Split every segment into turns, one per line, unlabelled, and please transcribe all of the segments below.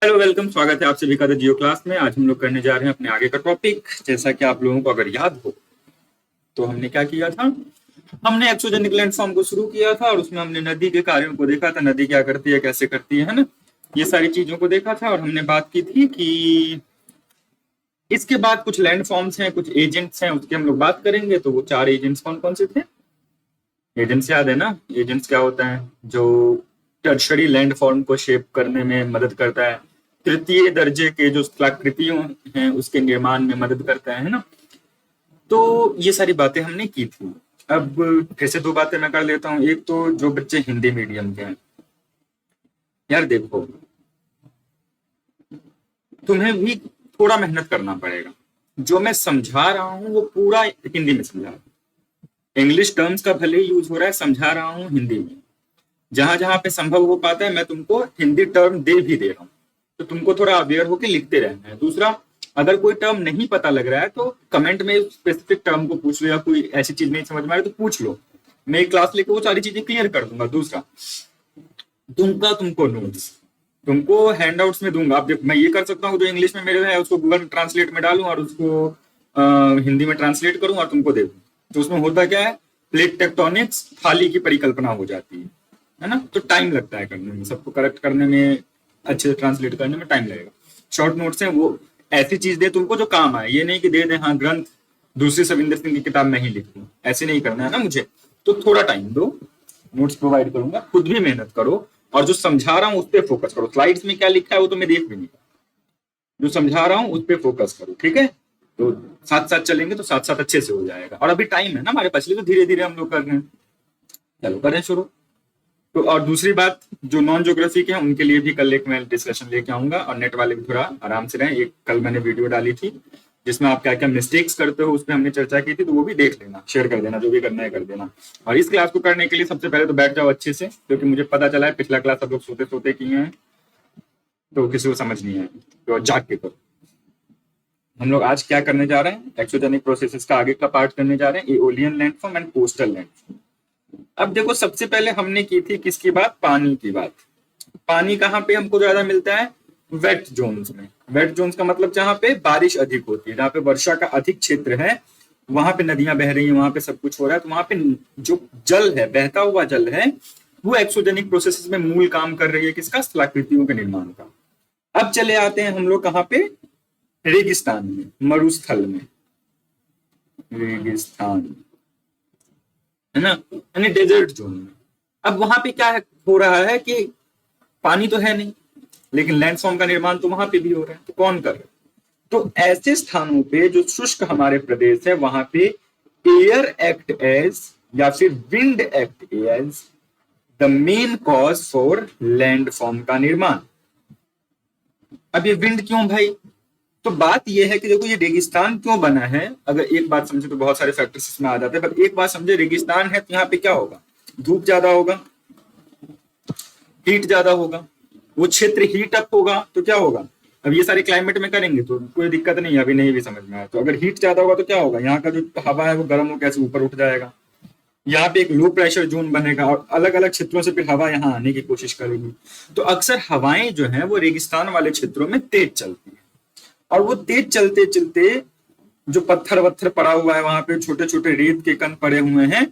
Hello welcome, स्वागत है आप सभी का द जियो क्लास में। आज हम लोग करने जा रहे हैं अपने आगे का टॉपिक। जैसा कि आप लोगों को अगर याद हो तो हमने क्या किया था, हमने एक्सोजेनिक लैंडफॉर्म को शुरू किया था और उसमें हमने नदी के कार्यों को देखा था। नदी क्या करती है, कैसे करती है ना, ये सारी चीजों को देखा था। और हमने बात की थी कि इसके बाद कुछ लैंडफॉर्म्स हैं, कुछ एजेंट्स हैं, उसकी हम लोग बात करेंगे। तो वो 4 एजेंट्स कौन कौन से थे? एजेंट्स याद है ना? एजेंट्स क्या होता है? जो टर्शरी लैंडफॉर्म को शेप करने में मदद करता है, तृतीय दर्जे के जो स्थलाकृतियों हैं उसके निर्माण में मदद करता है ना। तो ये सारी बातें हमने की थी। अब फिर से 2 बातें मैं कर लेता हूँ। एक तो जो बच्चे हिंदी मीडियम के हैं, यार देखो, तुम्हें भी थोड़ा मेहनत करना पड़ेगा। जो मैं समझा रहा हूँ वो पूरा हिंदी में समझा रहा हूँ। इंग्लिश टर्म्स का भले ही यूज हो रहा है, समझा रहा हूँ हिंदी में। जहां जहां पे संभव हो पाता है मैं तुमको हिंदी टर्म दे भी दे रहा हूँ, तो तुमको थोड़ा अवेयर होकर लिखते रहना है। दूसरा, अगर कोई टर्म नहीं पता लग रहा है तो कमेंट में स्पेसिफिक टर्म को पूछ लो, या कोई ऐसी चीज नहीं समझ में आ रही तो पूछ लो। मैं एक क्लास लेके वो सारी चीजें क्लियर कर दूंगा। दूसरा, तुमको नोट्स तुमको हैंडआउट्स में दूंगा। अब मैं ये कर सकता हूँ, जो इंग्लिश में मेरे है उसको गूगल ट्रांसलेट में डालूं और उसको हिंदी में ट्रांसलेट करूं और तुमको दे दूं। तो उसमें होता क्या है, प्लेट टेक्टोनिक्स थाली की परिकल्पना हो जाती है ना। तो टाइम लगता है करने में, सबको करेक्ट करने में, अच्छे से ट्रांसलेट करने में टाइम लगेगा। शॉर्ट नोट्स है वो ऐसी चीज दे तुमको जो काम आए। ये नहीं कि दे दे हाँ ग्रंथ दूसरी सविंदर सिंह की किताब में ही लिख दूं, ऐसे नहीं करना है ना मुझे। तो थोड़ा टाइम दो, नोट्स प्रोवाइड करूंगा, खुद भी मेहनत करो और जो समझा रहा हूँ उस पर फोकस करो। स्लाइड्स में क्या लिखा है वो तो मैं देख भी नहीं, जो समझा रहा हूँ उस पर फोकस करो, ठीक है? तो साथ साथ चलेंगे तो साथ साथ अच्छे से हो जाएगा। और अभी टाइम है ना हमारे पास, तो धीरे धीरे हम लोग कर रहे हैं। चलो करें शुरू। तो और दूसरी बात, जो नॉन ज्योग्राफी के हैं उनके लिए भी कल एक मैं डिस्कशन लेके आऊंगा, और नेट वाले भी थोड़ा आराम से रहें। एक कल मैंने वीडियो डाली थी जिसमें आप क्या क्या मिस्टेक्स करते हो उस पर हमने चर्चा की थी, तो वो भी देख लेना, शेयर कर देना, जो भी करना है कर देना। और इस क्लास को करने के लिए सबसे पहले तो बैठ जाओ अच्छे से, क्योंकि मुझे पता चला है पिछला क्लास सब लोग सोते सोते किए हैं तो किसी को समझ नहीं आया। तो जाग के करो। हम लोग आज क्या करने जा रहे हैं, एक्सोजेनिक प्रोसेसेस का आगे का पार्ट करने जा रहे हैं, aeolian landform and coastal landform. अब देखो, सबसे पहले हमने की थी किसकी बात? पानी की बात। पानी कहाँ पे हमको ज्यादा मिलता है? वेट जोन्स में। वेट जोन्स का मतलब जहां पे बारिश अधिक होती है, जहां पे वर्षा का अधिक क्षेत्र है, वहां पे नदियां बह रही हैं, वहां पे सब कुछ हो रहा है, तो वहां पे जो जल है, बहता हुआ जल है, वो एक्सोजेनिक प्रोसेस में मूल काम कर रही है किसका? स्थलाकृतियों के निर्माण का। अब चले आते हैं हम लोग कहाँ पे? रेगिस्तान में, मरुस्थल में। रेगिस्तान है ना, यानी डेजर्ट जोन में। अब वहां पे क्या हो रहा है कि पानी तो है नहीं, लेकिन लैंडफॉर्म का निर्माण तो वहां पे भी हो रहा है। तो कौन कर रहा है? तो ऐसे स्थानों पे जो शुष्क हमारे प्रदेश है, वहां पे एयर एक्ट एज, या फिर wind act as the main cause for landform का निर्माण। अब ये विंड क्यों भाई? तो बात यह है कि देखो, ये रेगिस्तान क्यों बना है, अगर एक बात समझे तो बहुत सारे फैक्टर्स इसमें आ जाते हैं। पर एक बात समझे, रेगिस्तान है तो यहाँ पे क्या होगा? धूप ज्यादा होगा, हीट ज्यादा होगा, वो क्षेत्र हीट अप होगा तो क्या होगा? अब ये सारे क्लाइमेट में करेंगे तो कोई दिक्कत नहीं है, अभी नहीं भी समझ में आया तो। अगर हीट ज्यादा होगा तो क्या होगा? यहाँ का जो हवा है वो गर्म होकर कैसे ऊपर उठ जाएगा, यहाँ पे एक लो प्रेशर जोन बनेगा और अलग अलग क्षेत्रों से फिर हवा यहाँ आने की कोशिश करेगी। तो अक्सर हवाएं जो है वो रेगिस्तान वाले क्षेत्रों में तेज चलती है, और वो तेज चलते चलते जो पत्थर वत्थर पड़ा हुआ है, वहां पे छोटे छोटे रेत के कण पड़े हुए हैं,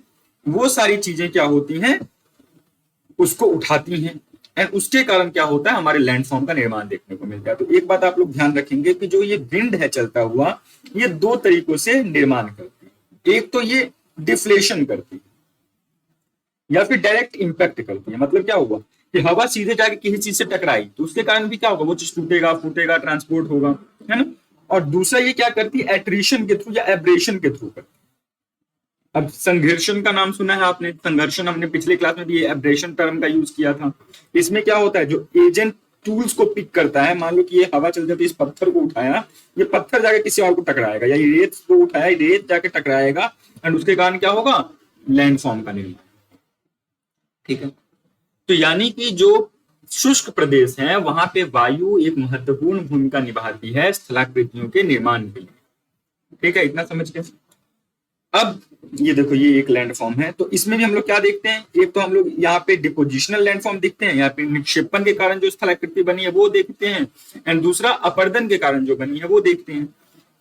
वो सारी चीजें क्या होती हैं? उसको उठाती हैं। एंड उसके कारण क्या होता है? हमारे लैंडफॉर्म का निर्माण देखने को मिलता है। तो एक बात आप लोग ध्यान रखेंगे कि जो ये विंड है चलता हुआ, ये 2 तरीकों से निर्माण करती है। एक तो ये डिफ्लेशन करती है, या फिर डायरेक्ट इंपैक्ट करती है। मतलब क्या हुआ कि हवा सीधे जाके किसी चीज से टकराई तो उसके कारण भी क्या होगा? वो चीज टूटेगा, फूटेगा, ट्रांसपोर्ट होगा, है ना। और दूसरा ये क्या करती है? एट्रिशन के थ्रू या एब्रेशन के थ्रू करती है। अब संघर्षण का नाम सुना है आपने? संघर्षण हमने पिछले क्लास में भी एब्रेशन टर्म का यूज किया था। इसमें क्या होता है, जो एजेंट टूल्स को पिक करता है, मान लो कि ये हवा चल जाती है, इस पत्थर को उठाया, ये पत्थर जाके किसी और को टकराएगा, या ये रेत को उठाया, रेत जाके टकराएगा, एंड उसके कारण क्या होगा? लैंडफॉर्म का निर्माण। ठीक है, तो यानी कि जो शुष्क प्रदेश है वहां पे वायु एक महत्वपूर्ण भूमिका निभाती है स्थलाकृतियों के निर्माण के लिए। ठीक है, इतना समझ गए? अब ये देखो, ये एक लैंडफॉर्म है, तो इसमें भी हम लोग क्या देखते हैं, एक तो हम लोग यहाँ पे डिपोजिशनल लैंडफॉर्म दिखते हैं, यहाँ पे निक्षेपण के कारण जो स्थलाकृति बनी है वो देखते हैं, एंड दूसरा अपर्दन के कारण जो बनी है वो देखते हैं।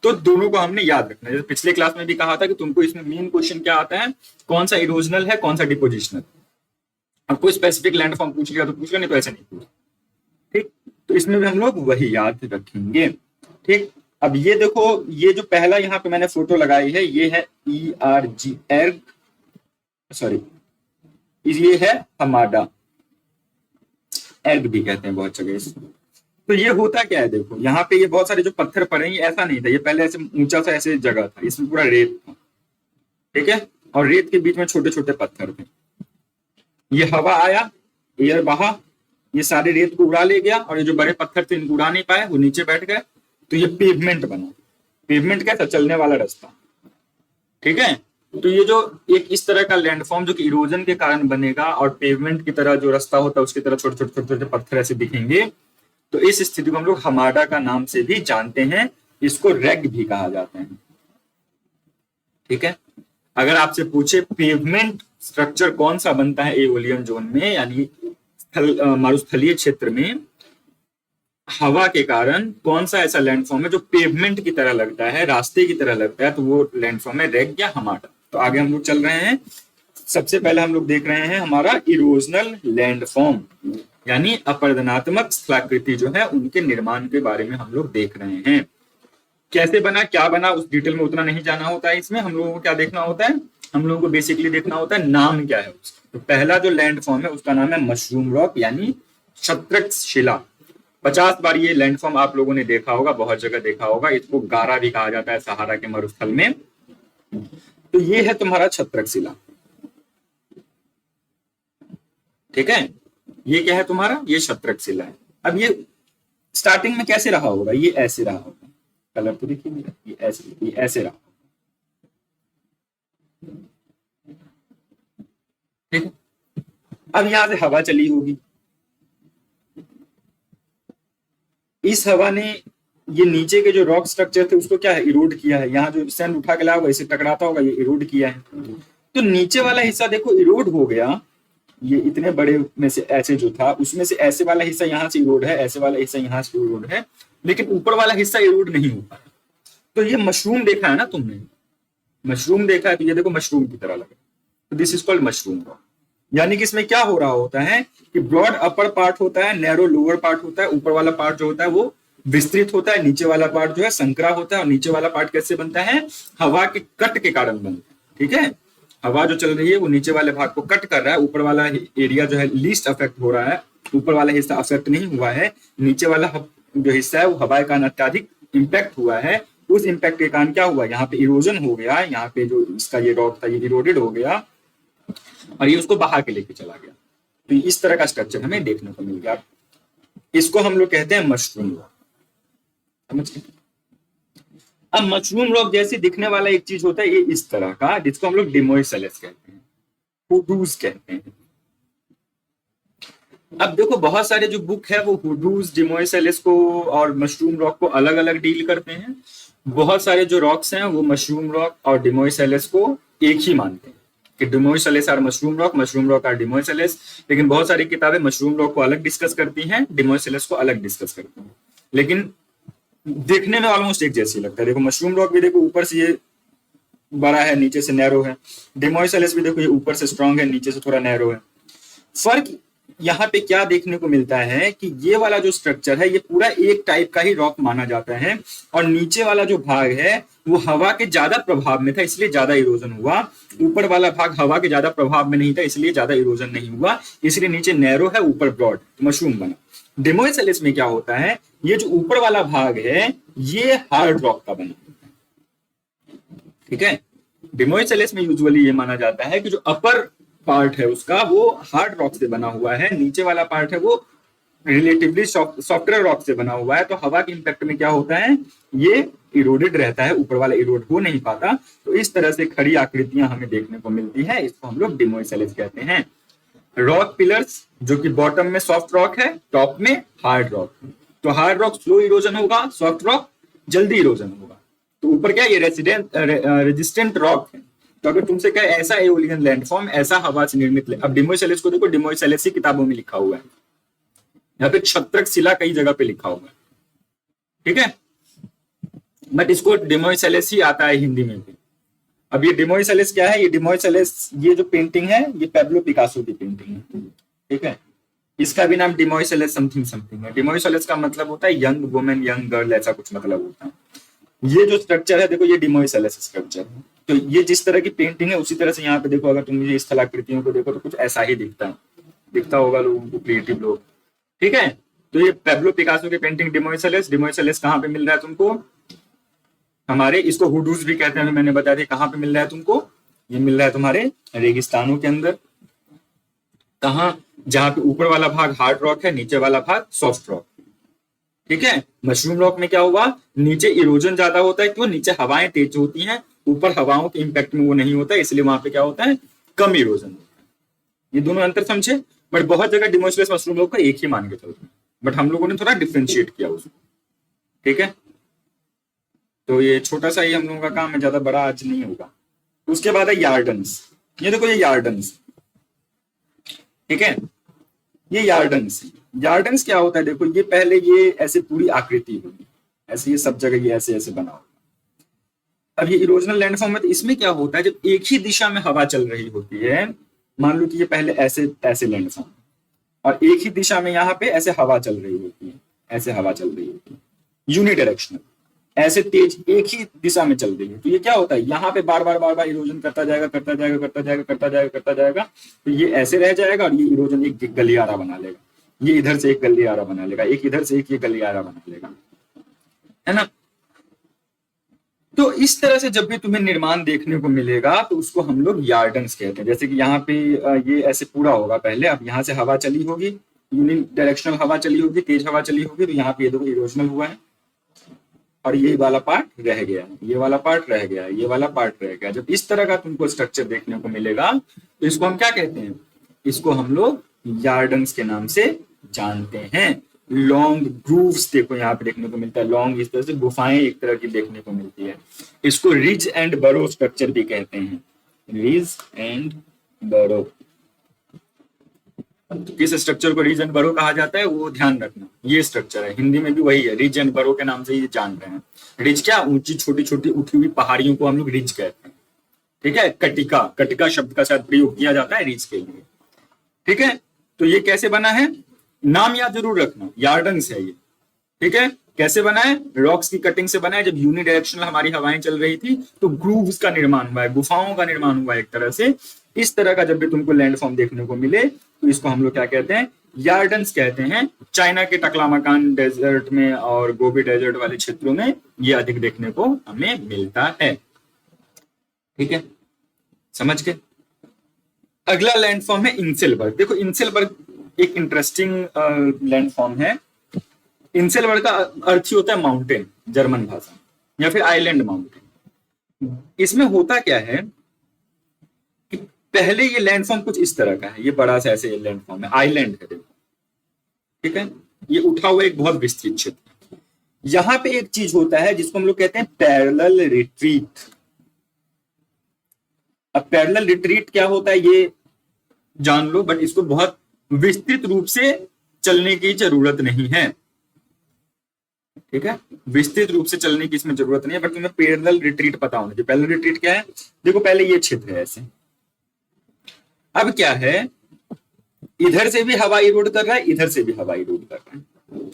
तो दोनों को हमने याद रखना है। जैसे पिछले क्लास में भी कहा था कि तुमको इसमें मेन क्वेश्चन क्या आता है, कौन सा इरोजनल है कौन सा डिपोजिशनल। अब कोई स्पेसिफिक लैंडफॉर्म पूछ लिया तो पूछ लिया, नहीं तो ऐसे नहीं पूछ। ठीक, तो इसमें भी हम लोग वही याद रखेंगे। ठीक, अब ये देखो, ये जो पहला यहाँ पे मैंने फोटो लगाई है ये है ERG, एर्ग, सॉरी, ये है हमाडा, एर्ग भी कहते हैं बहुत जगह इसको। तो ये होता क्या है, देखो यहाँ पे ये बहुत सारे जो पत्थर पड़े हैं, ये ऐसा नहीं था, ये पहले ऐसे ऊंचा सा ऐसे जगह था, इसमें पूरा रेत था, ठीक है, और रेत के बीच में छोटे छोटे पत्थर थे। ये हवा आया, एयर बहा, ये सारे रेत को उड़ा ले गया, और ये जो बड़े पत्थर थे इनको उड़ा नहीं पाए, वो नीचे बैठ गए, तो ये पेवमेंट बना। पेवमेंट कैसा, चलने वाला रास्ता, ठीक है। तो ये जो एक इस तरह का लैंडफॉर्म जो कि इरोजन के कारण बनेगा, और पेवमेंट की तरह जो रास्ता होता है उसकी तरह छोटे छोटे छोटे छोटे पत्थर ऐसे दिखेंगे, तो इस स्थिति को हम लोग हमाडा का नाम से भी जानते हैं, इसको रेग भी कहा जाता है, ठीक है। अगर आपसे पूछे पेवमेंट स्ट्रक्चर कौन सा बनता है एओलियन जोन में, यानी मरुस्थलीय क्षेत्र में हवा के कारण कौन सा ऐसा लैंडफॉर्म है जो पेवमेंट की तरह लगता है, रास्ते की तरह लगता है, तो वो लैंडफॉर्म है रेग या हमाडा। तो आगे हम लोग चल रहे हैं। सबसे पहले हम लोग देख रहे हैं हमारा इरोजनल लैंडफॉर्म, यानी अपर्दनात्मक स्थलाकृति जो है उनके निर्माण के बारे में हम लोग देख रहे हैं। कैसे बना, क्या बना, उस डिटेल में उतना नहीं जाना होता है। इसमें हम लोगों को क्या देखना होता है, हम लोगों को बेसिकली देखना होता है नाम क्या है उसका। तो पहला जो लैंडफॉर्म है उसका नाम है मशरूम रॉक, यानी छत्रक शिला। 50 बार ये लैंडफॉर्म आप लोगों ने देखा होगा, बहुत जगह देखा होगा। इसको गारा भी कहा जाता है सहारा के मरुस्थल में। तो ये है तुम्हारा छत्रक शिला, ठीक है। ये क्या है तुम्हारा, ये छत्रक शिला है। अब ये स्टार्टिंग में कैसे रहा होगा, ये ऐसे रहा होगा, कलर तो देखिए मेरा, ये ऐसे रहा, ठीक है। अब यहां से हवा चली होगी, इस हवा ने ये नीचे के जो रॉक स्ट्रक्चर थे उसको क्या है, इरोड किया है। यहाँ जो सैंड उठा के लाया होगा इसे टकराता होगा, ये इरोड किया है। तो नीचे वाला हिस्सा देखो इरोड हो गया, ये इतने बड़े में से ऐसे जो था उसमें से ऐसे वाला हिस्सा यहाँ से इरोड है, ऐसे वाला हिस्सा यहाँ से इरोड है, लेकिन ऊपर वाला हिस्सा इरोड नहीं हो पाया। तो ये मशरूम देखा है ना तुमने, मशरूम देखा है, तो ये देखो मशरूम की तरह लगा, तो this is called mushroom rock. यानी कि इसमें क्या हो रहा होता है कि ब्रॉड अपर पार्ट होता है, नैरो लोअर पार्ट होता है, ऊपर वाला पार्ट जो होता है वो विस्तृत होता है, नीचे वाला पार्ट जो है संकरा होता है। और नीचे वाला पार्ट कैसे बनता है, हवा के कट के कारण बनता है, ठीक है। हवा जो चल रही है वो नीचे वाले भाग को कट कर रहा है, ऊपर वाला एरिया जो है लीस्ट अफेक्ट हो रहा है, ऊपर वाला हिस्सा अफेक्ट नहीं हुआ है। नीचे वाला जो हिस्सा है वो हवा के कारण अत्याधिक इंपैक्ट हुआ है, उस इंपैक्ट के कारण क्या हुआ, यहाँ पे इरोजन हो गया, यहाँ पे जो इसका ये रॉक था ये इरोडेड हो गया और ये उसको बहा के लेके चला गया। तो इस तरह का स्ट्रक्चर हमें देखने को मिल गया। इसको हम लोग कहते हैं मशरूम रॉक, समझ गए। अब मशरूम रॉक जैसे दिखने वाला एक चीज होता है ये इस तरह का, जिसको हम लोग डिमोइसेलेस कहते हैं, हुडूज कहते हैं। अब देखो बहुत सारे जो बुक है वो हुडूज, डिमोइसेलेस को और मशरूम रॉक को अलग अलग डील करते हैं। बहुत सारे जो रॉक्स हैं वो मशरूम रॉक और डिमोइसेलेस को एक ही मानते हैं कि डिमोइसेलेस और मशरूम रॉक और डिमोइसेलेस। लेकिन बहुत सारी किताबें मशरूम रॉक को अलग डिस्कस करती हैं, डिमोइसेलेस को अलग डिस्कस करती हैं, लेकिन देखने में ऑलमोस्ट एक जैसी लगता है। देखो मशरूम रॉक भी देखो ऊपर से ये बड़ा है, नीचे से नैरो है। डिमोइसेलेस भी देखो ये ऊपर से स्ट्रांग है, नीचे से थोड़ा नैरो है। फर्क यहाँ पे क्या देखने को मिलता है कि ये वाला जो स्ट्रक्चर है ये पूरा एक टाइप का ही रॉक माना जाता है, और नीचे वाला जो भाग है वो हवा के ज्यादा प्रभाव में था इसलिए ज्यादा इरोजन हुआ। ऊपर वाला भाग हवा के ज्यादा प्रभाव में नहीं था इसलिए ज्यादा इरोजन नहीं हुआ, इसलिए नीचे नैरो है ऊपर ब्रॉड, तो मशरूम बना। डिमोइसेलेस में क्या होता है, ये जो ऊपर वाला भाग है ये हार्ड रॉक का बना, ठीक है। डिमोइसेलेस में यूजुअली ये माना जाता है कि जो अपर पार्ट है उसका वो हार्ड रॉक से बना हुआ है, नीचे वाला पार्ट है वो रिलेटिवली सॉफ्टवेयर रॉक से बना हुआ है। तो हवा के इंपैक्ट में क्या होता है, ये इरोडेड रहता है, ऊपर वाला इरोड हो नहीं पाता। तो इस तरह से खड़ी आकृतियां हमें देखने को मिलती है, इसको हम लोग डिमोइसेलेस कहते हैं। रॉक पिलर्स जो कि बॉटम में सॉफ्ट रॉक है, टॉप में हार्ड रॉक। तो हार्ड रॉक स्लो इरोजन होगा, सॉफ्ट रॉक जल्दी इरोजन होगा। तो ऊपर क्या ये रेजिस्टेंट रॉक है, तो अगर तुमसे कहे ऐसा एओलियन लैंडफॉर्म, ऐसा हवा से निर्मित, अब डिमोइसेलेस को देखो, डिमोइसेलेस ही किताबों में लिखा हुआ है, यहाँ पे छत्रक शिला कई जगह पे लिखा हुआ है, ठीक है, बट इसको डिमोइसेलेस ही आता है हिंदी में भी। अब ये डिमोइसेलेस क्या है, ये डिमोइसेलेस, ये जो पेंटिंग है ये पैब्लो पिकासो की पेंटिंग है, ठीक है, इसका भी नाम डिमोइसेलेस समथिंग समथिंग है। डिमोइसेलेस का मतलब होता है यंग वुमेन, यंग गर्ल, ऐसा कुछ मतलब होता है। ये जो स्ट्रक्चर है देखो, ये डिमोइसेलेस स्ट्रक्चर है। तो ये जिस तरह की पेंटिंग है उसी तरह से यहाँ पे देखो, अगर तुम ये स्थलाकृतियों को देखो तो कुछ ऐसा ही दिखता होगा लोगों को, क्रिएटिव लोग, ठीक है। तो ये पैब्लो पिकासो की पेंटिंग डिमोइसेलेस। डिमोइसेलेस कहाँ पे मिल रहा है तुमको, हमारे, इसको हुडूज भी कहते हैं, मैंने बताया था। कहाँ पे मिल रहा है तुमको, ये मिल रहा है तुम्हारे रेगिस्तानों के अंदर। कहाँ, जहां पे ऊपर वाला भाग हार्ड रॉक है, नीचे वाला भाग सॉफ्ट रॉक, ठीक है। मशरूम रॉक में क्या हुआ, नीचे इरोजन ज्यादा होता है, क्यों, नीचे हवाएं तेज होती हैं, ऊपर हवाओं के इंपैक्ट में वो नहीं होता है, इसलिए वहां पे क्या होता है, कम इरोजन होता है। ये दोनों अंतर समझे। बट बहुत जगह डिमोइसेलेस मशरूम रॉक का एक ही मान के चलते हैं, बट हम लोगों ने थोड़ा डिफ्रेंशिएट किया उसको, ठीक है। तो ये छोटा सा ही हम लोगों का काम है, ज्यादा बड़ा आज नहीं होगा। उसके बाद है यार्डन्स। ये देखो, ये यार्डन्स, ठीक है, ये यार्डन्स। यार्डन्स क्या होता है, देखो ये पहले ये ऐसे पूरी आकृति होगी, ऐसे ये सब जगह ये ऐसे ऐसे बना होगा। अब ये इरोजनल लैंडफॉर्म है, तो इसमें क्या होता है, जब एक ही दिशा में हवा चल रही होती है, मान लो कि ये पहले ऐसे ऐसे लैंडफॉर्म, और एक ही दिशा में यहाँ पे ऐसे हवा चल रही होती है, ऐसे हवा चल रही होती है, यूनिडायरेक्शनल, ऐसे तेज एक ही दिशा में चल रही है। तो ये क्या होता है, यहाँ पे बार बार इरोजन करता जाएगा, तो ये ऐसे रह जाएगा, और ये इरोजन एक गलियारा बना लेगा, ये इधर से एक गलियारा बना लेगा, एक इधर से एक ये गलियारा बना लेगा, है ना। तो इस तरह से जब भी तुम्हें निर्माण देखने को मिलेगा तो उसको हम लोग यार्डन्स कहते हैं। जैसे कि यहाँ पे ये ऐसे पूरा होगा पहले, अब यहाँ से हवा चली होगी, यूनि डायरेक्शनल हवा चली होगी, तेज हवा चली होगी, तो यहाँ पे ये देखो इरोजनल हुआ है, और ये वाला पार्ट रह गया, ये वाला पार्ट रह गया, ये वाला पार्ट रह गया। जब इस तरह का तुमको स्ट्रक्चर देखने को मिलेगा तो इसको हम क्या कहते हैं, इसको हम लोग यार्डन्स के नाम से जानते हैं। लॉन्ग ग्रूव्स देखो यहाँ पे देखने को मिलता है, लॉन्ग इस तरह से गुफाएं एक तरह की देखने को मिलती है। इसको रिज एंड बरो स्ट्रक्चर भी कहते हैं, रिज एंड बरो। किस स्ट्रक्चर को रिज एंड बरो कहा जाता है वो ध्यान रखना, ये स्ट्रक्चर है, हिंदी में भी वही है, रिज एंड बरो के नाम से ये जान रहे हैं। रिज क्या, ऊंची छोटी छोटी उठी हुई पहाड़ियों को हम लोग रिज कहते हैं, ठीक है। कटिका, कटिका शब्द का शायद प्रयोग किया जाता है रिज के लिए, ठीक है। तो ये कैसे बना है, नाम याद जरूर रखना, यार्डन्स है ये, ठीक है। कैसे बना है, रॉक्स की कटिंग से बना है। जब यूनिडायरेक्शनल हमारी हवाएं चल रही थी तो ग्रूव्स का निर्माण हुआ है, गुफाओं का निर्माण हुआ है एक तरह से। इस तरह का जब भी तुमको लैंडफॉर्म देखने को मिले तो इसको हम लोग क्या कहते हैं, यार्डन्स कहते हैं। चाइना के टकलामाकान डेजर्ट में और गोबी डेजर्ट वाले क्षेत्रों में ये अधिक देखने को हमें मिलता है, ठीक है, समझ के। अगला लैंडफॉर्म है इंसेलबर्ग। देखो इंसेलबर्ग एक इंटरेस्टिंग लैंडफॉर्म है। इंसेलबर्ग का अर्थ ही होता है माउंटेन, जर्मन भाषा, या फिर आइलैंड माउंटेन। इसमें होता क्या है कि पहले ये लैंडफॉर्म कुछ इस तरह का है, ये बड़ा सा ऐसे लैंडफॉर्म है, आइलैंड है देखो, ठीक है। ये उठा हुआ एक बहुत विस्तृत क्षेत्र। यहां पे एक चीज होता है जिसको हम लोग कहते हैं पैरेलल रिट्रीट। अब पैरेलल रिट्रीट क्या होता है ये जान लो, बट इसको बहुत विस्तृत रूप से चलने की जरूरत नहीं है, ठीक है। विस्तृत रूप से चलने की इसमें जरूरत नहीं है, बट तुम्हें पैरेलल रिट्रीट पता होना चाहिए। पैरेलल रिट्रीट क्या है, देखो पहले ये क्षेत्र है ऐसे, अब क्या है, इधर से भी हवा इरोड कर रहा है, इधर से भी हवा इरोड कर रहा है।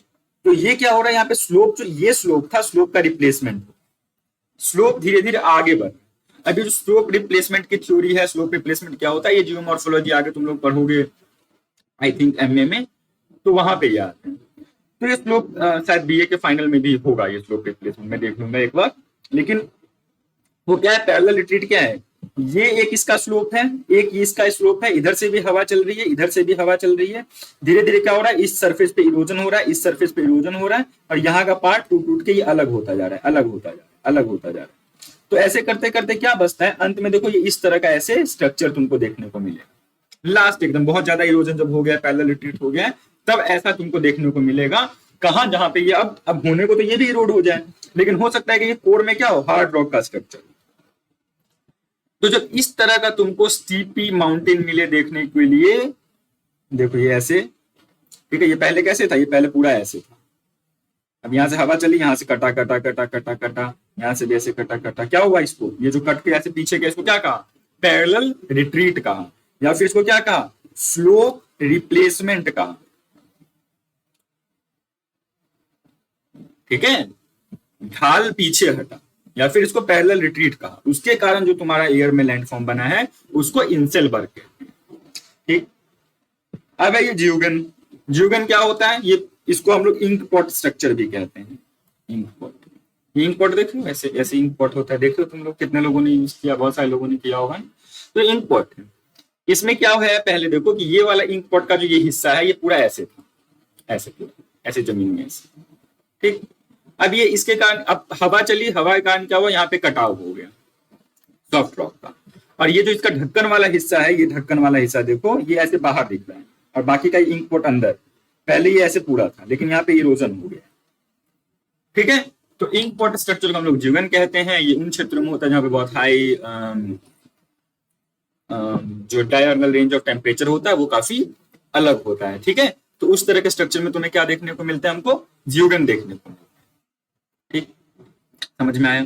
तो ये क्या हो रहा है, यहाँ पे स्लोप, जो ये स्लोप था, स्लोप का रिप्लेसमेंट, स्लोप धीरे धीरे आगे बढ़। अभी जो स्लोप रिप्लेसमेंट की थ्योरी है, स्लोप रिप्लेसमेंट क्या होता है, ये जियोमॉर्फोलॉजी आगे तुम लोग पढ़ोगे आई थिंक एमए में, तो वहां पे याद है। तो ये स्लोप शायद बीए के फाइनल में भी होगा, ये स्लोप रिप्लेसमेंट मैं देख लूंगा एक बार। लेकिन वो क्या है, पैरेलल रिट्रीट क्या है, ये एक इसका स्लोप है, एक इसका स्लोप है, इधर से भी हवा चल रही है, इधर से भी हवा चल रही है। धीरे धीरे क्या हो रहा है, इस सरफेस पे इरोजन हो रहा है, इस सरफेस पे इरोजन हो रहा है, और यहाँ का पार्ट टूट टूट के ये अलग होता जा रहा है, अलग होता जा रहा है, अलग होता जा रहा है। तो ऐसे करते करते क्या बचता है, अंत में देखो ये इस तरह का ऐसे स्ट्रक्चर तुमको देखने को मिलेगा। लास्ट एकदम बहुत ज्यादा इरोजन जब हो गया, पैरेलल रिट्रीट हो गया, तब ऐसा तुमको देखने को मिलेगा। कहां, जहां पे ये अब होने को तो ये भी इरोड हो जाए, लेकिन हो सकता है कि ये कोर में क्या हो, हार्ड रॉक का स्ट्रक्चर। तो जब इस तरह का तुमको स्टीपी माउंटेन मिले देखने के लिए, देखो ये ऐसे, ठीक है, ये पहले कैसे था, ये पहले पूरा ऐसे था। अब यहां से हवा चली, यहां से कटा कटा कटा कटा कटा, यहां से भी ऐसे कटा कटा, क्या हुआ इसको, ये जो कट के ऐसे पीछे गया, इसको क्या कहा, पैरेलल रिट्रीट कहा, या फिर इसको क्या कहा, स्लोप रिप्लेसमेंट कहा। ठीक है, ढाल पीछे हटा, या फिर इसको पैरेलल रिट्रीट कहा। उसके कारण जो तुम्हारा एयर में लैंडफॉर्म बना है उसको इंसेलबर्ग कहते हैं। ठीक, अब है ये ज्यूगन। ज्यूगन क्या होता है, ये इसको हम लोग इंक पॉट स्ट्रक्चर भी कहते हैं। इंक पॉट, इंक पॉट देखो ऐसे ऐसे इंक पॉट होता है, देखो तुम लोग कितने लोगों ने यूज किया, बहुत सारे लोगों ने किया होगा। तो इंक पॉट है, इसमें क्या है, पहले देखो कि ये वाला इंक पॉट का जो ये हिस्सा है ये पूरा ऐसे था, ऐसे पूरा ऐसे जमीन में ऐसे। ठीक, अब ये इसके कारण अब हवा चली, हवा के कारण क्या हुआ, यहाँ पे कटाव हो गया सॉफ्ट रॉक का। और ये जो इसका ढक्कन वाला हिस्सा है, ये ढक्कन वाला हिस्सा देखो ये ऐसे बाहर दिख रहा है, और बाकी का इंक पॉट अंदर। पहले ये ऐसे पूरा था, लेकिन यहाँ पे इरोजन हो गया। ठीक है, तो इंक पॉट स्ट्रक्चर को हम लोग ज्यूगन कहते हैं। ये उन क्षेत्रों में होता है जहाँ पे बहुत हाई जो डायगोनल रेंज ऑफ टेम्परेचर होता है वो काफी अलग होता है। ठीक है, तो उस तरह के स्ट्रक्चर में तुम्हें क्या देखने को मिलता है, हमको ज्यूगन देखने को मिलता है। ठीक, समझ में आया।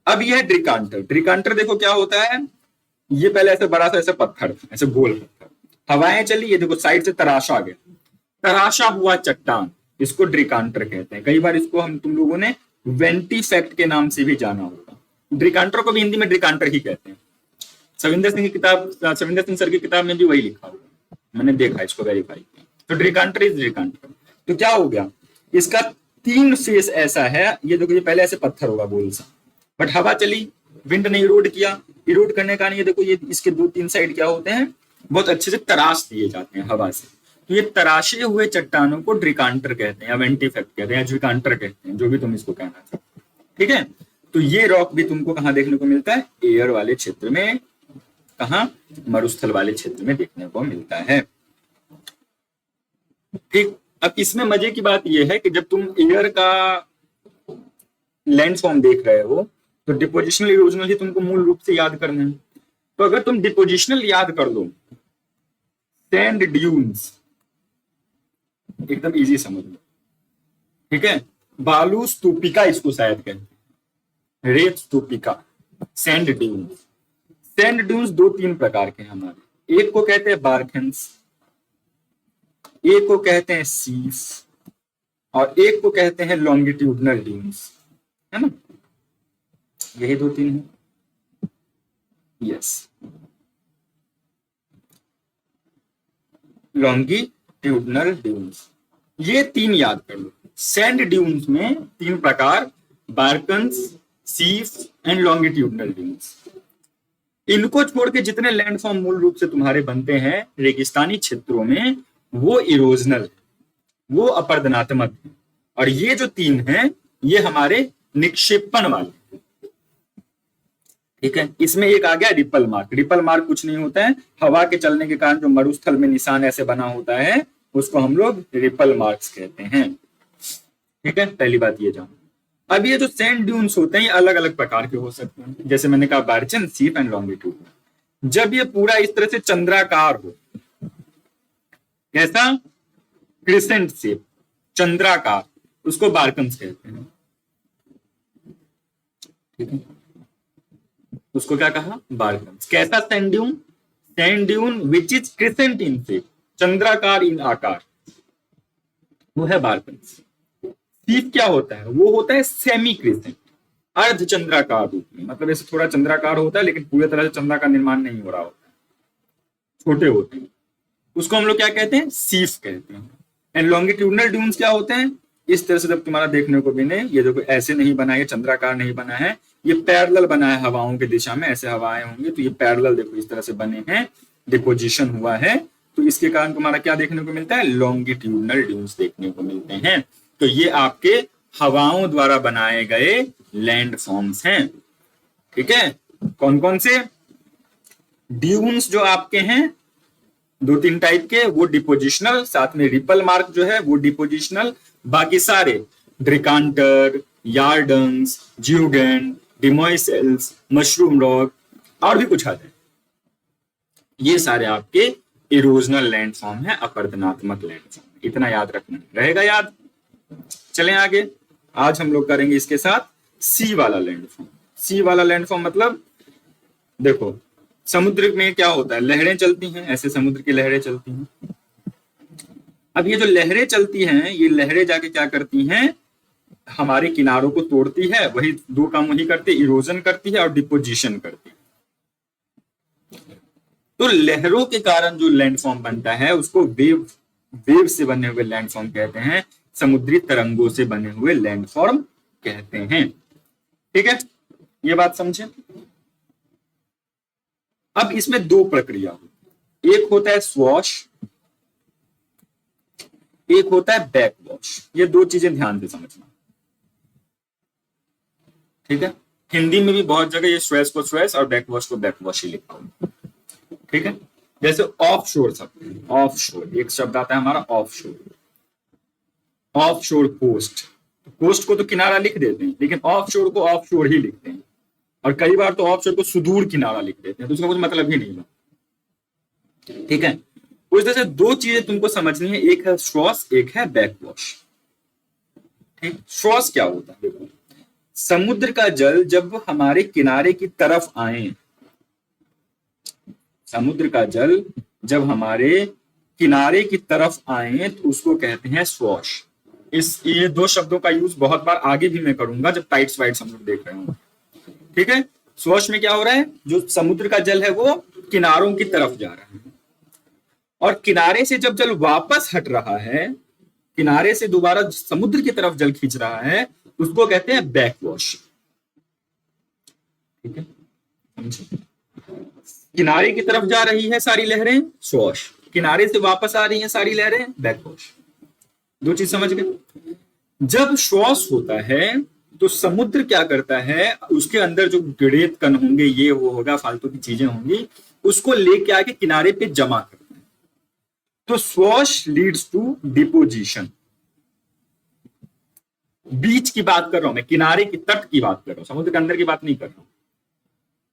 अब यह है ड्रिकांटर। ड्रिकांटर देखो क्या होता है, ये पहले ऐसे बड़ा सा ऐसे पत्थर था, ऐसे गोल पत्थर, हवाएं चली, ये देखो साइड से तराशा गया, तराशा हुआ चट्टान, इसको ड्रिकांटर कहते हैं। कई बार इसको हम तुम लोगों ने वेंटीफेक्ट के नाम से भी जाना होगा। ड्रिकांटर को भी हिंदी में ड्रिकांटर ही कहते हैं। सविंदर सिंह की किताब, सविंदर सिंह सर की किताब में भी वही लिखा हुआ, मैंने देखा, इसको वेरीफाई किया। तो ड्रिकांटर इज ड्रिकांटर। तो क्या हो गया, इसका 3 फेस ऐसा है, ये देखो ये पहले ऐसे पत्थर होगा गोल सा, बट हवा चली, विंड ने इरोड किया, इरोड करने का ये देखो ये इसके 2-3 साइड क्या होते हैं, बहुत अच्छे से तराश दिए जाते हैं हवा से। तो ये तराशे हुए चट्टानों को ड्रिकांटर कहते हैं, या वेंटीफेक्ट कहते हैं, या ड्रिकांटर कहते हैं, जो भी तुम इसको कहना चाहते हो। ठीक है, तो ये रॉक भी तुमको कहाँ देखने को मिलता है, एयर वाले क्षेत्र में, कहाँ, मरुस्थल वाले क्षेत्र में देखने को मिलता है। ठीक, अब इसमें मजे की बात यह है कि जब तुम एयर का लैंडफॉर्म देख रहे हो तो डिपोजिशनल इरोजनल ही तुमको मूल रूप से याद करना है। तो अगर तुम डिपोजिशनल याद कर लो, सैंड ड्यून्स, एकदम इजी समझ लो। ठीक है, बालू स्तूपिका इसको शायद कहते हैं, रेत स्तूपिका, सैंड ड्यून्स। सैंड ड्यून्स 2-3 प्रकार के हैं हमारे, एक को कहते हैं बारखेंस, एक को कहते हैं सीफ, और एक को कहते हैं लॉन्गिट्यूडनल ड्यून्स, है ना, यही 2-3 है। यस, लॉन्गिट्यूडनल ड्यून्स, ये 3 याद कर लो। सैंड ड्यून्स में 3 प्रकार, बारकन्स, सीफ एंड लॉन्गिट्यूडनल ड्यून्स। इनको छोड़ के जितने लैंडफॉर्म मूल रूप से तुम्हारे बनते हैं रेगिस्तानी क्षेत्रों में, वो इरोजनल है, वो अपर्दनात्मक है। और ये जो 3 हैं ये हमारे निक्षेपण वाले। ठीक है, इसमें एक आ गया रिपल मार्क। रिपल मार्क कुछ नहीं होता है, हवा के चलने के कारण जो मरुस्थल में निशान ऐसे बना होता है उसको हम लोग रिपल मार्क्स कहते हैं। ठीक है, पहली बात ये जानो। अब ये जो सैंड ड्यून्स होते हैं ये अलग अलग प्रकार के हो सकते हैं, जैसे मैंने कहा बारचन, सीफ एंड लॉन्गिट्यूड। जब ये पूरा इस तरह से चंद्राकार हो, कैसा, क्रिसेंट शेप, चंद्राकार, उसको बारकन्स कहते हैं। ठीक है, उसको क्या कहा, बारकन्स। कैसा sand dune, sand dune which is crescent in shape, चंद्राकार इन आकार, वो है बारकन्स। सीफ क्या होता है, वो होता है सेमी क्रिसेंट, अर्ध चंद्राकार रूप में, मतलब ऐसे थोड़ा चंद्राकार होता है लेकिन पूरी तरह से चंद्रा का निर्माण नहीं हो रहा होता है, छोटे होते हैं, उसको हम लोग क्या कहते हैं, सीफ कहते हैं। एंड लॉन्गिट्यूडनल ड्यून्स क्या होते हैं, इस तरह से जब तुम्हारा देखने को मिले, ये देखो ऐसे नहीं बना है, चंद्राकार नहीं बना है, ये पैरेलल बना है हवाओं की दिशा में, ऐसे हवाएं होंगी तो ये पैरेलल देखो इस तरह से बने हैं, डिपोजिशन हुआ है, तो इसके कारण तुम्हारा क्या देखने को मिलता है, लॉन्गिट्यूडनल ड्यून्स देखने को मिलते हैं। तो ये आपके हवाओं द्वारा बनाए गए लैंड फॉर्म्स हैं। ठीक है, कौन कौन से ड्यून्स जो आपके हैं, 2-3 टाइप के, वो डिपोजिशनल, साथ में रिपल मार्क जो है वो डिपोजिशनल, बाकी सारे ड्रिकांटर, यार्डन्स, ज्यूगन, डिमॉय सेल्स, मशरूम रॉक और भी कुछ आ जाए, ये सारे आपके इरोजनल लैंडफॉर्म है, अपरदनात्मक लैंडफॉर्म। इतना याद रखना रहेगा याद। चलें आगे। आज हम लोग करेंगे इसके साथ सी वाला लैंडफॉर्म। सी वाला लैंडफॉर्म मतलब देखो, समुद्र में क्या होता है, लहरें चलती हैं, ऐसे समुद्र की लहरें चलती हैं। अब ये जो लहरें चलती हैं, ये लहरें जाके क्या करती हैं, हमारे किनारों को तोड़ती है। वही दो काम वही करती है, इरोजन करती है और डिपोजिशन करती है। तो लहरों के कारण जो लैंडफॉर्म बनता है उसको वेव से बने हुए लैंडफॉर्म कहते हैं, समुद्री तरंगों से बने हुए लैंडफॉर्म कहते हैं। ठीक है, ये बात समझे। अब इसमें दो प्रक्रिया होती है, एक होता है स्वॉश, एक होता है बैकवॉश। ये दो चीजें ध्यान से समझना। ठीक है, हिंदी में भी बहुत जगह ये स्वेस को स्वेस और बैकवॉश को बैकवॉश ही लिखा हुआ। ठीक है, जैसे ऑफ शोर शब्द, ऑफ शोर एक शब्द आता है हमारा ऑफ शोर, ऑफ शोर कोस्ट। कोस्ट को तो किनारा लिख देते हैं, लेकिन ऑफ शोर को ऑफ शोर ही लिखते हैं, और कई बार तो ऑफ शोर को सुदूर किनारा लिख देते हैं, तो उसका कुछ मतलब ही नहीं है। ठीक है, उस तरह से दो चीजें तुमको समझनी है, एक है श्वास, एक है बैकवॉश। ठीक, श्वास क्या होता है, देखो समुद्र का जल जब हमारे किनारे की तरफ आए, समुद्र का जल जब हमारे किनारे की तरफ आए तो उसको कहते हैं स्वॉश। ये दो शब्दों का यूज बहुत बार आगे भी मैं करूंगा जब टाइट्स वाइट्स हम लोग देख रहे हों। ठीक है, स्वॉश में क्या हो रहा है, जो समुद्र का जल है वो किनारों की तरफ जा रहा है, और किनारे से जब जल वापस हट रहा है, किनारे से दोबारा समुद्र की तरफ जल खींच रहा है, उसको कहते हैं बैकवॉश। ठीक है, किनारे की तरफ जा रही है सारी लहरें, स्वॉश, किनारे से वापस आ रही हैं सारी लहरें, बैकवॉश। दो चीज समझ गए। जब श्वास होता है तो समुद्र क्या करता है, उसके अंदर जो गिरेत कण होंगे, ये वो होगा, फालतू की चीजें होंगी, उसको लेके आके किनारे पे जमा करता है। तो स्वॉश लीड्स टू डिपोजिशन। बीच की बात कर रहा हूं मैं, किनारे की तट की बात कर रहा हूं, समुद्र के अंदर की बात नहीं कर रहा हूं।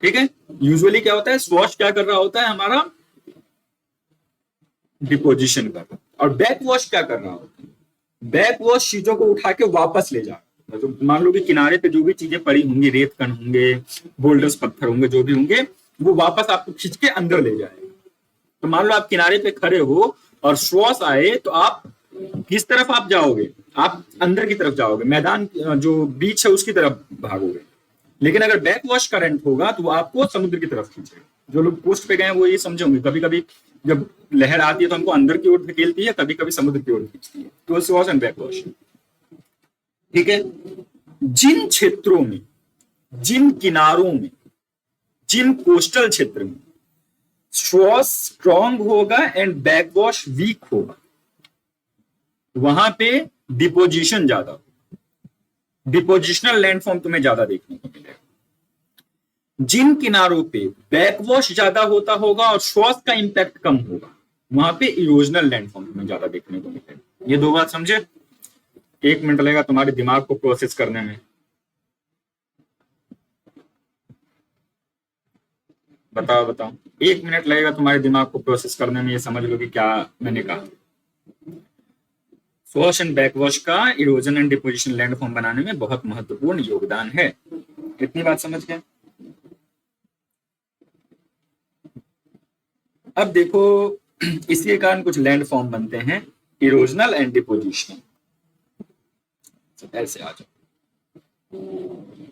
ठीक है, यूजुअली क्या होता है, स्वॉश क्या कर रहा होता है हमारा, डिपोजिशन कर रहा है, और बैकवॉश क्या कर रहा होता है, बैकवॉश चीजों को उठा के वापस ले जा रहा है। तो मान लो कि किनारे पे जो भी चीजें पड़ी होंगी, रेत कण होंगे, बोल्डर्स पत्थर होंगे, जो भी होंगे, वो वापस आपको खींच के अंदर ले जाएगा। तो मान लो आप किनारे पे खड़े हो और श्वास आए, तो आप किस तरफ आप जाओगे, आप अंदर की तरफ जाओगे, मैदान जो बीच है उसकी तरफ भागोगे। लेकिन अगर बैकवॉश करंट होगा तो वो आपको समुद्र की तरफ खींचेगा। जो लोग पोस्ट पे गए वो ये समझेंगे, कभी कभी जब लहर आती है तो हमको अंदर की ओर धकेलती है, कभी कभी समुद्र की ओर खींचती है। तो स्वॉश एंड बैकवॉश। ठीक है, जिन क्षेत्रों में, जिन किनारों में, जिन कोस्टल क्षेत्र में स्वॉश स्ट्रॉन्ग होगा एंड बैकवॉश वीक होगा, वहां पे डिपोजिशन ज्यादा होगा, डिपोजिशनल लैंडफॉर्म तुम्हें ज्यादा देखने को मिलेगा। जिन किनारों पे बैकवॉश ज्यादा होता होगा और श्वास का इंपैक्ट कम होगा, वहां पे इरोजनल लैंडफॉर्म तुम्हें ज्यादा देखने को मिलेगा। ये दो बात समझे। 1 मिनट लगेगा तुम्हारे दिमाग को प्रोसेस करने में। बताओ 1 मिनट लगेगा तुम्हारे दिमाग को प्रोसेस करने में, ये समझ लो कि क्या मैंने कहा। स्वॉश एंड बैकवॉश का इरोजन एंड डिपोजिशन लैंडफॉर्म बनाने में बहुत महत्वपूर्ण योगदान है। इतनी बात समझ गए। अब देखो, इसी के कारण कुछ लैंडफॉर्म बनते हैं इरोजनल एंड डिपोजिशनल। ऐसे आ जाओ,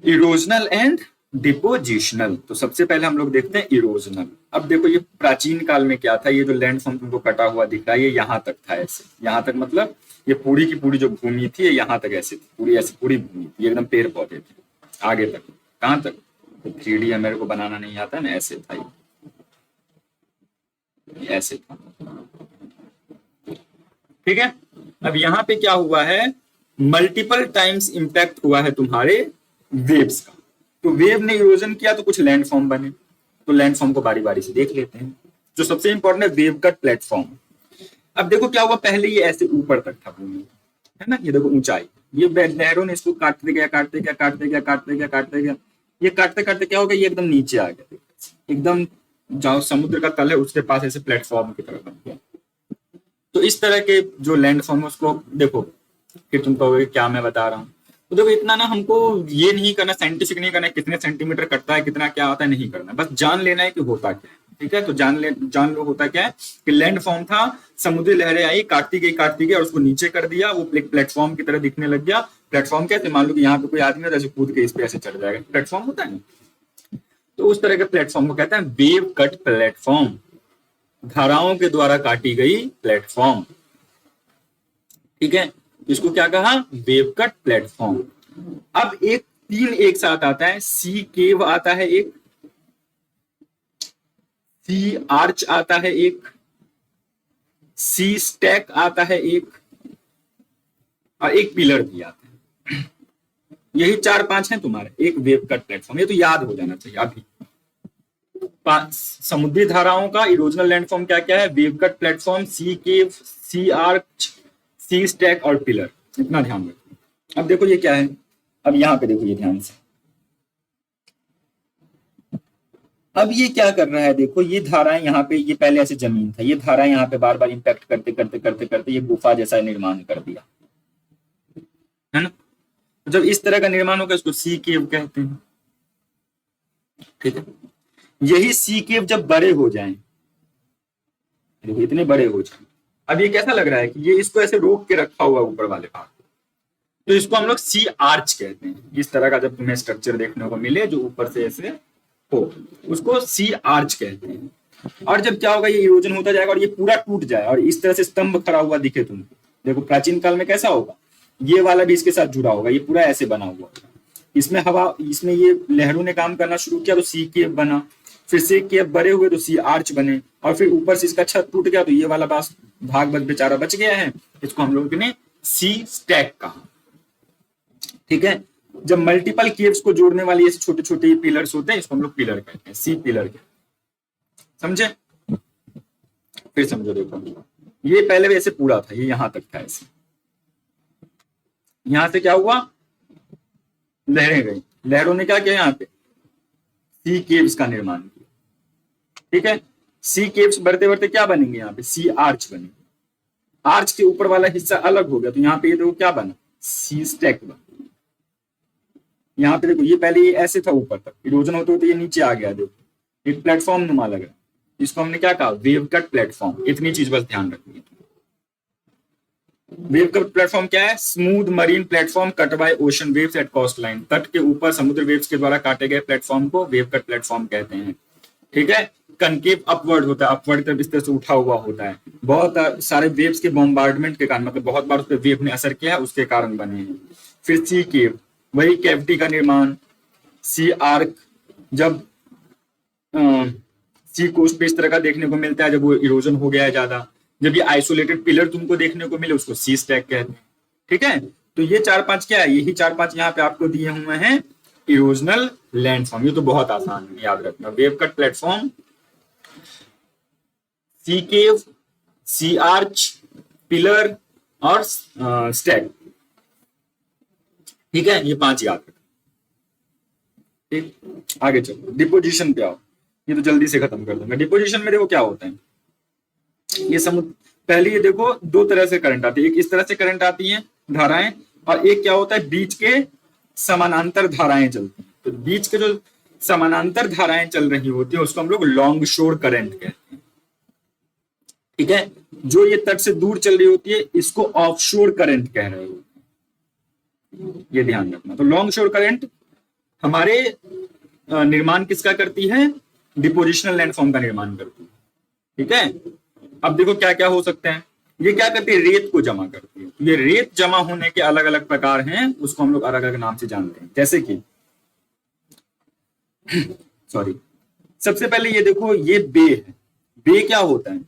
इरोजनल एंड डिपोजिशनल। तो सबसे पहले हम लोग देखते हैं इरोजनल। अब देखो, ये प्राचीन काल में क्या था, ये जो लैंडफॉर्म तुमको कटा हुआ दिख रहा है, ये यहां तक था, ऐसे यहां तक, मतलब ये पूरी की पूरी जो भूमि थी, यहां तक ऐसे थी, पूरी ऐसी पूरी भूमि थी, एकदम पेड़ पौधे थे आगे तक। कहां तक, 3D मेरे को बनाना नहीं आता ना, ऐसे था ये, ऐसे था। ठीक है, अब यहां पे क्या हुआ है, मल्टीपल टाइम्स इंपैक्ट हुआ है तुम्हारे वेव्स का। तो वेव ने इरोजन किया तो कुछ लैंडफॉर्म बने। तो लैंडफॉर्म को बारी बारी से देख लेते हैं। जो सबसे इंपॉर्टेंट है, वेव कट प्लेटफॉर्म। अब देखो क्या हुआ, पहले ये ऐसे ऊपर तक था भूमि, है ना, ये देखो ऊंचाई, ये लहरों ने इसको काटते गया, काटते गया, काटते गया, काटते गया, काटते गया, ये काटते काटते क्या हो गया, ये एकदम नीचे आ गया, एकदम जहाँ समुद्र का तल है उसके पास ऐसे प्लेटफॉर्म की तरह बन गया। तो इस तरह के जो लैंड फॉर्म है उसको देखो, फिर तुम कहोगे क्या मैं बता रहा हूँ। तो देखो इतना ना हमको ये नहीं करना, साइंटिफिक नहीं करना कितने सेंटीमीटर कटता है कितना क्या होता है, नहीं करना, बस जान लेना है कि होता क्या है। ठीक है, तो जान लो होता क्या है कि लैंड फॉर्म था, समुद्री लहरें आई, काटती गई और उसको नीचे कर दिया, वो प्लेटफॉर्म की तरह दिखने लग गया। प्लेटफॉर्म कैसे, मान लो कि यहाँ पे कोई आदमी है जैसे कूद के इस पे ऐसे चढ़ जाएगा, प्लेटफॉर्म होता है ना। तो उस तरह के प्लेटफॉर्म को कहते हैं वेव कट प्लेटफॉर्म, धाराओं के द्वारा काटी गई प्लेटफॉर्म। ठीक है, इसको क्या कहा, वेव कट प्लेटफॉर्म। अब एक तीन एक साथ आता है, सी केव आता है एक, सी आर्च आता है एक, सी स्टैक आता है एक, और एक पिलर भी आता है। यही 4-5 हैं तुम्हारे, एक वेव कट प्लेटफॉर्म, ये तो याद हो जाना चाहिए अभी। समुद्री धाराओं का इरोजनल लैंडफॉर्म क्या क्या है, वेव कट प्लेटफॉर्म, सी केव, सी आर्च, सी स्टैक और पिलर, इतना ध्यान रखो। अब देखो ये क्या है, अब यहां पे देखो ये ध्यान से, अब ये क्या कर रहा है, देखो ये धाराएं यहाँ पे, ये पहले ऐसे जमीन था, ये धाराएं यहाँ पे बार बार इंपैक्ट करते करते करते करते ये गुफा जैसा निर्माण कर दिया, है ना। तो जब इस तरह का निर्माण होगा इसको सी केव कहते हैं। ठीक है, यही सी केव जब बड़े हो जाएं, देखो इतने बड़े हो जाएं, अब ये कैसा लग रहा है कि ये इसको ऐसे रोक के रखा हुआ ऊपर वाले भाग, तो इसको हम लोग सी आर्च कहते हैं। इस तरह का जब तुम्हें स्ट्रक्चर देखने को मिले जो ऊपर से ऐसे हो, उसको सी आर्च कहते हैं। और जब क्या होगा, ये इरोजन होता जाएगा और ये पूरा टूट जाए और इस तरह से स्तंभ खड़ा हुआ दिखे तुमको, देखो प्राचीन काल में कैसा होगा, ये वाला भी इसके साथ जुड़ा होगा, ये पूरा ऐसे बना हुआ होगा, इसमें हवा, इसमें ये लहरों ने काम करना शुरू किया तो सी केव बना, फिर से केव बड़े हुए तो सी आर्च बने, और फिर ऊपर से इसका छत टूट गया तो ये वाला भाग बेचारा बच गया है, इसको हम लोगों ने सी स्टैक कहा। ठीक है, जब मल्टीपल केव्स को जोड़ने वाली ऐसे छोटे छोटे पिलर्स होते हैं, इसको हम लोग पिलर कहते हैं, सी पिलर के, समझे। फिर समझो, देखो ये पहले वैसे पूरा था, ये यहां तक था ऐसे, यहां से क्या हुआ, लहरें गई, लहरों ने क्या किया, यहाँ पे सी केव्स का निर्माण किया। ठीक है, सी केव्स बढ़ते बढ़ते क्या बनेंगे, यहाँ पे सी आर्च बनेंगे, आर्च के ऊपर वाला हिस्सा अलग हो गया तो यहाँ पे ये देखो क्या बना, सी स्टैक बना। यहाँ पे देखो ये पहले ये ऐसे था ऊपर तक, इरोजन होते होते ये नीचे आ गया, देखो एक प्लेटफॉर्म नुमा लग रहा है, इसको हमने क्या कहा, वेव कट प्लेटफॉर्म। इतनी चीज बस ध्यान रखनी है। वेव कट प्लेटफॉर्म क्या है, smooth marine platform cut by ocean waves at coast line, तट के ऊपर समुद्र वेव्स के द्वारा काटे गए प्लेटफॉर्म को वेव कट प्लेटफॉर्म कहते हैं। ठीक है, कनकेव अपवर्ड होता है, अपवर्ड तरफ इस तरह से उठा हुआ होता है, बहुत सारे वेव्स के बॉम्बार्डमेंट के कारण, मतलब बहुत बार उस पर वेव ने असर किया है उसके कारण बने हैं। फिर सी केव, वही कैविटी का निर्माण, सी आर्क, जब सी कोस्ट पे इस तरह का देखने को मिलता है जब वो इरोजन हो गया है ज्यादा, जब ये आइसोलेटेड पिलर तुमको देखने को मिले उसको सी स्टैक कहते हैं। ठीक है, तो ये 4-5 क्या है, यही 4-5 यहाँ पे आपको दिए हुए हैं इरोजनल लैंडफॉर्म। ये तो बहुत आसान है, याद रखना, वेव कट प्लेटफॉर्म, सी केव, सी आर्च, पिलर और स्टैक। ठीक है, ये 5 याद रखना। ठीक, आगे चलो डिपोजिशन पे आओ, ये तो जल्दी से खत्म कर दूंगा। डिपोजिशन में देखो क्या होता है, ये समुद्र, पहले ये देखो 2 तरह से करंट आती है, एक इस तरह से करंट आती है धाराएं, और एक क्या होता है बीच के समानांतर धाराएं चलती हैं। तो बीच के जो समानांतर धाराएं चल रही होती है उसको हम लोग लॉन्ग शोर करंट कहते हैं। ठीक है, जो ये तट से दूर चल रही होती है इसको ऑफ शोर करंट कह रहे होते हैं, ये ध्यान रखना। तो लॉन्ग शोर करंट हमारे निर्माण किसका करती है, डिपोजिशनल लैंडफॉर्म का निर्माण करती है। ठीक है, अब देखो क्या क्या हो सकते हैं, ये क्या करती है, रेत को जमा करती है। ये रेत जमा होने के अलग अलग प्रकार हैं, उसको हम लोग अलग अलग नाम से जानते हैं, जैसे कि सॉरी, सबसे पहले ये देखो ये बे है, बे क्या होता है,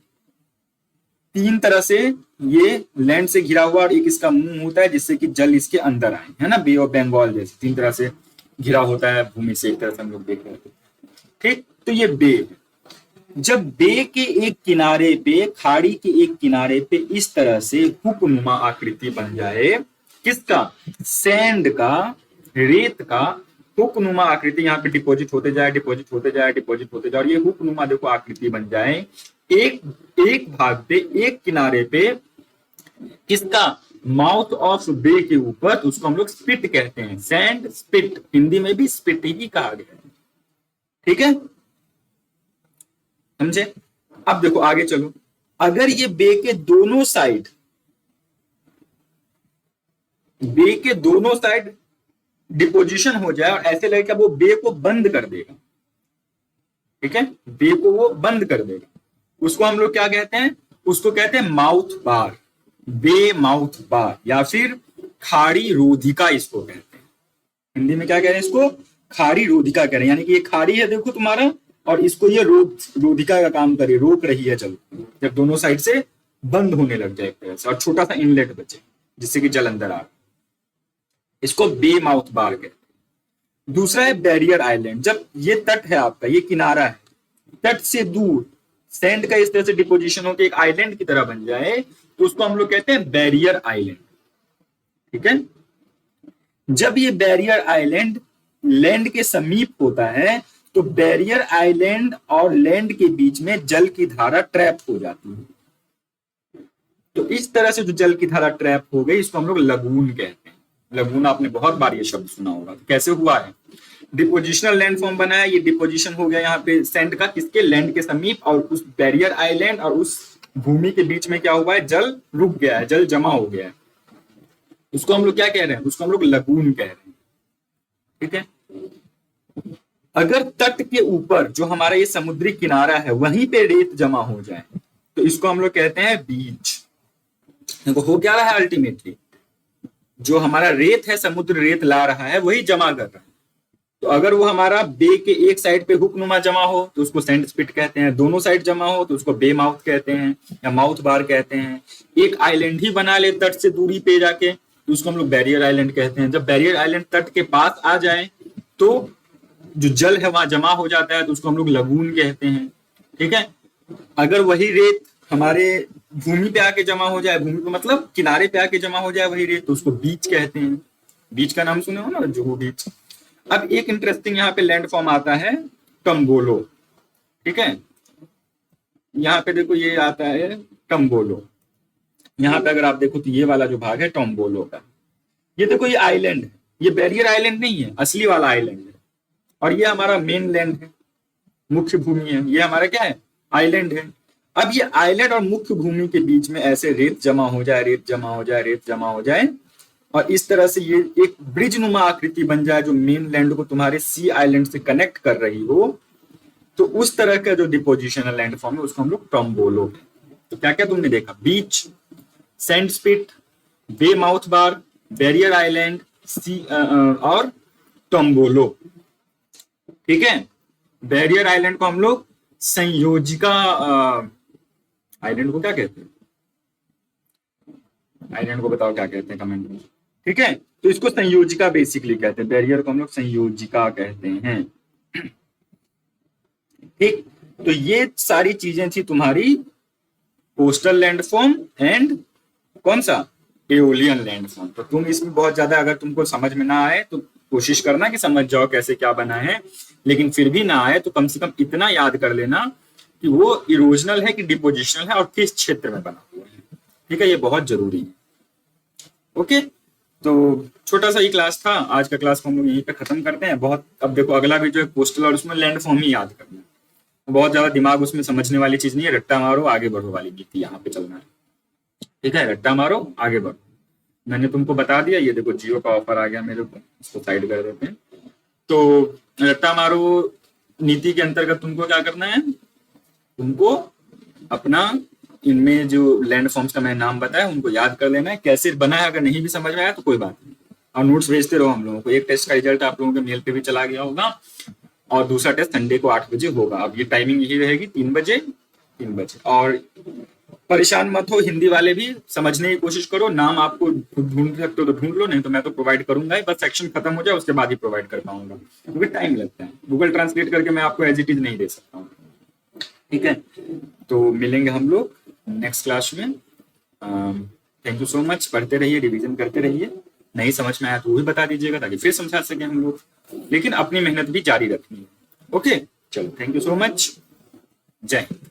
3 तरह से ये लैंड से घिरा हुआ और एक इसका मुंह होता है जिससे कि जल इसके अंदर आए, है ना, बे ऑफ बंगाल जैसे 3 तरह से घिरा होता है भूमि से, एक तरह से हम लोग देख रहे हैं। ठीक, तो ये बे है। जब बे के एक किनारे पे, खाड़ी के एक किनारे पे इस तरह से हुकनुमा आकृति बन जाए, किसका, सैंड का, रेत का हुक नुमा आकृति, यहाँ पे डिपॉजिट होते जाए, डिपॉजिट होते जाए, डिपॉजिट होते जाए, और ये हुक नुमा देखो आकृति बन जाए एक एक भाग पे, एक किनारे पे, किसका, माउथ ऑफ बे के ऊपर, तो उसको हम लोग स्पिट कहते हैं, सैंड स्पिट, हिंदी में भी स्पिट ही कहा गया है। ठीक है, समझे। अब देखो आगे चलो, अगर ये बे के दोनों साइड, बे के दोनों साइड डिपोजिशन हो जाए और ऐसे लगेगा वो बे को बंद कर देगा, ठीक है, बे को वो बंद कर देगा, उसको हम लोग क्या कहते हैं, उसको कहते हैं माउथ बार, बे माउथ बार, या फिर खाड़ी रोधिका इसको कहते हैं। हिंदी में क्या कह रहे हैं इसको, खाड़ी रोधिका कह रहे हैं, यानी कि ये खाड़ी है देखो तुम्हारा, और इसको ये रोधिका का काम करे, रोक रही है जल, जब दोनों साइड से बंद होने लग जाए एक तरह से, और छोटा सा इनलेट बचे जिससे कि जल अंदर आ, इसको बे माउथ बार कहते हैं। दूसरा है बैरियर आइलैंड, जब ये तट है आपका, ये किनारा है, तट से दूर सैंड का इस तरह से डिपोजिशन होकर एक आइलैंड की तरह बन जाए, तो उसको हम लोग कहते हैं बैरियर आइलैंड। ठीक है, जब ये बैरियर आइलैंड लैंड के समीप होता है, तो बैरियर आइलैंड और लैंड के बीच में जल की धारा ट्रैप हो जाती है। तो इस तरह से जो जल की धारा ट्रैप हो गई, इसको हम लोग लगून कहते हैं। लगून आपने बहुत बार ये शब्द सुना होगा। तो कैसे हुआ है, डिपोजिशनल लैंडफॉर्म बना है, ये डिपोजिशन हो गया यहाँ पे सैंड का, किसके, लैंड के समीप, और उस बैरियर आइलैंड और उस भूमि के बीच में क्या हुआ है, जल रुक गया है, जल जमा हो गया है, उसको हम लोग क्या कह रहे हैं, उसको हम लोग लगून कह रहे हैं। ठीक है, अगर तट के ऊपर जो हमारा ये समुद्री किनारा है, वहीं पे रेत जमा हो जाए, तो इसको हम लोग कहते हैं बीच। देखो हो क्या रहा है, अल्टीमेटली जो हमारा रेत है, समुद्र रेत ला रहा है, वही जमा कर रहा है। तो अगर वो हमारा बे के एक साइड पे हुकनुमा जमा हो, तो उसको सैंड स्पिट कहते हैं, दोनों साइड जमा हो तो उसको बे माउथ कहते हैं या माउथ बार कहते हैं। एक आइलैंड ही बना ले तट से दूरी पे जाके, तो उसको हम लोग बैरियर आइलैंड कहते हैं। जब बैरियर आइलैंड तट के पास आ जाए, तो जो जल है वहां जमा हो जाता है, तो उसको हम लोग लगून कहते हैं। ठीक है, अगर वही रेत हमारे भूमि पे आके जमा हो जाए, भूमि पे मतलब किनारे पे आके जमा हो जाए वही रेत, तो उसको बीच कहते हैं। बीच का नाम सुने हो ना, जुहू बीच। अब एक इंटरेस्टिंग यहाँ पे लैंड फॉर्म आता है टम्बोलो। ठीक है, यहाँ पे देखो ये आता है टम्बोलो। यहाँ पे अगर आप देखो तो ये वाला जो भाग है टम्बोलो का, ये देखो ये आइलैंड है, ये बैरियर आइलैंड नहीं है, असली वाला आइलैंड है, और ये हमारा मेन लैंड है, मुख्य भूमि है, ये हमारा क्या है, आइलैंड है। अब ये आइलैंड और मुख्य भूमि के बीच में ऐसे रेत जमा हो जाए, रेत जमा हो जाए, रेत जमा हो जाए, और इस तरह से ये एक ब्रिज नुमा आकृति बन जाए जो मेन लैंड को तुम्हारे सी आइलैंड से कनेक्ट कर रही हो, तो उस तरह का जो डिपोजिशनल लैंड फॉर्म है उसको हम लोग टम्बोलो। तो क्या क्या तुमने देखा, बीच, सैंड स्पिट, बे माउथ बार, बैरियर आइलैंड, सी और टम्बोलो। ठीक है, बैरियर आइलैंड को हम लोग संयोजिका आइलैंड को क्या कहते हैं, आइलैंड को बताओ क्या कहते हैं कमेंट में। ठीक है, तो इसको संयोजिका बेसिकली कहते हैं, बैरियर को हम लोग संयोजिका कहते हैं। ठीक, तो ये सारी चीजें थी तुम्हारी कोस्टल लैंडफॉर्म एंड कौन सा, एओलियन लैंडफॉर्म। तो तुम इसमें बहुत ज्यादा अगर तुमको समझ में ना आए तो कोशिश करना कि समझ जाओ कैसे क्या बना है, लेकिन फिर भी ना आए तो कम से कम इतना याद कर लेना कि वो इरोजनल है कि डिपोजिशनल है और किस क्षेत्र में बना हुआ है। ठीक है, ये बहुत जरूरी है। ओके, तो छोटा सा ही क्लास था, आज का क्लास को हम लोग यहीं पे खत्म करते हैं। बहुत, अब देखो अगला भी जो है कोस्टल और उसमें लैंड फॉर्म ही याद करना है, बहुत ज्यादा दिमाग उसमें समझने वाली चीज नहीं है, रट्टा मारो आगे बढ़ो वाली नीति यहाँ पे चलना है। ठीक है, रट्टा मारो आगे बढ़ो, मैंने तुमको बता दिया। ये देखो जियो का ऑफर आ गया मेरे को, इसको साइड कर देते हैं। तो रट्टा मारो नीति के अंतर्गत तुमको क्या करना है, तुमको अपना इनमें जो लैंड फॉर्म्स का मैं नाम बताया उनको याद कर लेना है, कैसे बना है। अगर नहीं भी समझ में आया तो कोई बात नहीं, और नोट्स भेजते रहो हम लोगों को। एक टेस्ट का रिजल्ट आप लोगों के मेल पे भी चला गया होगा, और दूसरा टेस्ट संडे को 8 बजे होगा। अब ये टाइमिंग यही रहेगी, 3 बजे। और परेशान मत हो, हिंदी वाले भी समझने की कोशिश करो। नाम आपको ढूंढ सकते हो तो ढूंढ लो, नहीं तो मैं तो प्रोवाइड करूंगा ही, बस सेक्शन खत्म हो जाए उसके बाद ही प्रोवाइड कर पाऊंगा, क्योंकि टाइम लगता है। गूगल ट्रांसलेट करके मैं आपको एज इट इज नहीं दे सकता हूँ। ठीक है, तो मिलेंगे हम लोग नेक्स्ट क्लास में। थैंक यू सो मच, पढ़ते रहिए, रिवीजन करते रहिए। नहीं समझ में आया तो वो भी बता दीजिएगा ताकि फिर समझा सकें हम लोग, लेकिन अपनी मेहनत भी जारी रखनी है। ओके, चलो, थैंक यू सो मच, जय हिंद।